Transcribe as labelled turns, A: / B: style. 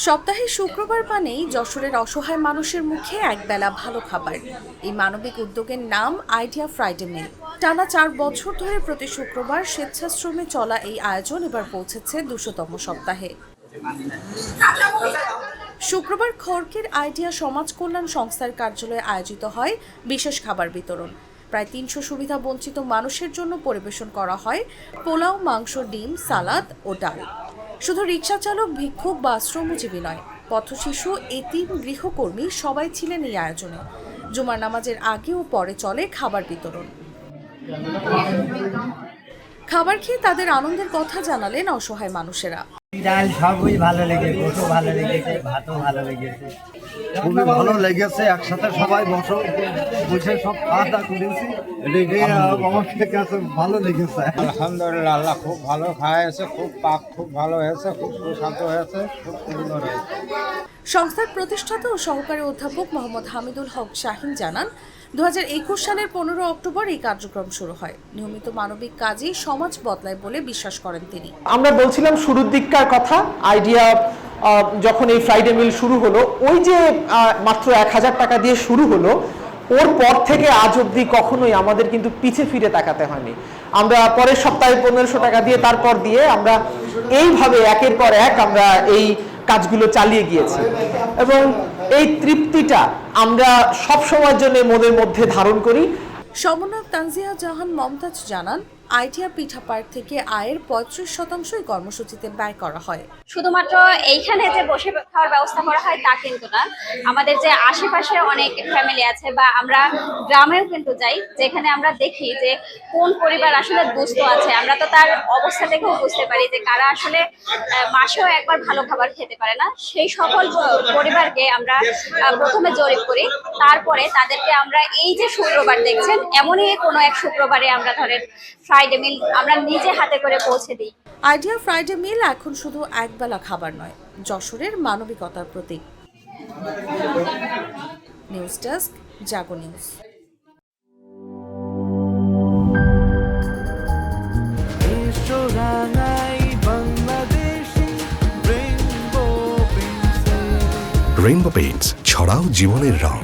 A: সপ্তাহে শুক্রবার মানেই যশোরের অসহায় মানুষের মুখে একবেলা ভালো খাবার। এই মানবিক উদ্যোগের নাম আইডিয়া ফ্রাইডে মিল। টানা 4 বছর ধরে প্রতি শুক্রবার স্বেচ্ছাশ্রমে চলা এই আয়োজন এবার পৌঁছেছে 200তম সপ্তাহে। শুক্রবার খড়কের আইডিয়া সমাজ কল্যাণ সংস্থার কার্যালয়ে আয়োজিত হয় বিশেষ খাবার বিতরণ। প্রায় 300 সুবিধা বঞ্চিত মানুষের জন্য পরিবেশন করা হয় পোলাও, মাংস, ডিম, সালাদ ও ডাল। শুধু রিকশা চালক, ভিক্ষুক বা শ্রমজীবী নয়, পথশিশু, এতিম, গৃহকর্মী সবাই ছিলেন এই আয়োজনে। জুমার নামাজের আগে ও পরে চলে খাবার বিতরণ। খাবার খেয়ে তাদের আনন্দের কথা জানালেন অসহায় মানুষেরা।
B: ডাল সবই ভালো লেগেছে, গোটো ভালো লেগেছে, ভাতও ভালো লেগেছে,
C: খুবই ভালো লেগেছে। একসাথে সবাই বসে সব খাওয়া দাওয়া করেছি, আমার কাছে ভালো লেগেছে।
D: আলহামদুলিল্লাহ, আল্লাহ খুব ভালো খাওয়াইছে, খুব খুব ভালো হয়েছে, খুব সুস্বাদু হয়েছে, খুব সুন্দর হয়েছে।
A: সংস্থার প্রতিষ্ঠাতা ও সহকারী অধ্যাপক মোহাম্মদ হামিদুল হক শাহিন জানান, 2021 সালের 15 অক্টোবর এই কার্যক্রম শুরু হয়। নিয়মিত মানবিক কাজেই সমাজ বদলায় বলে বিশ্বাস করেন তিনি।
E: আমরা বলছিলাম শুরুর দিককার কথা, আইডিয়া যখন এই ফ্রাইডে মিল শুরু হলো, ওই যে মাত্র 1000 টাকা দিয়ে শুরু হলো, ওর পর থেকে আজ অবধি কখনোই আমাদের কিন্তু পিছে ফিরে তাকাতে হয়নি। আমরা পরের সপ্তাহে 1500 টাকা দিয়ে, তারপর দিয়ে আমরা এইভাবে একের পর এক আমরা এই কাজগুলো চালিয়ে গিয়েছি এবং এই তৃপ্তিটা আমরা সব সময়ের জন্য মনের মধ্যে ধারণ করি।
A: সমন্বয়ক তানজিয়া জাহান মমতাজ জানান, আইডিয়া পিঠা পার্ক থেকে আয়ের 35% কর্মসূচিতে ব্যয় করা হয়।
F: শুধুমাত্র এইখানে যে বসে খাওয়ার ব্যবস্থা করা হয় তা কিন্তু না, আমাদের যে আশেপাশে অনেক ফ্যামিলি আছে বা আমরা গ্রামেও কিন্তু যাই, যেখানে আমরা দেখি যে কোন পরিবার আসলে দুস্থ আছে। আমরা তো তার অবস্থা দেখেও বুঝতে পারি যে কারা আসলে মাসেও একবার ভালো খাবার খেতে পারে না। সেই সকল পরিবারকে আমরা প্রথমে জরিপ করি, তারপরে তাদেরকে আমরা এই যে শুক্রবার দেখছেন, এমনই কোনো এক শুক্রবারে আমরা ধরেন ফ্রাইডে মিল আমরা নিজে হাতে করে পৌঁছে দিই।
A: আইডিয়া ফ্রাইডে মিল এখন শুধু একবেলা খাবার নয়, যশোরের মানবিকতার প্রতীক। নিউজ ডেস্ক, জাগো নিউজ।
G: রেইনবো পেইন্টস, ছড়াও জীবনের রং।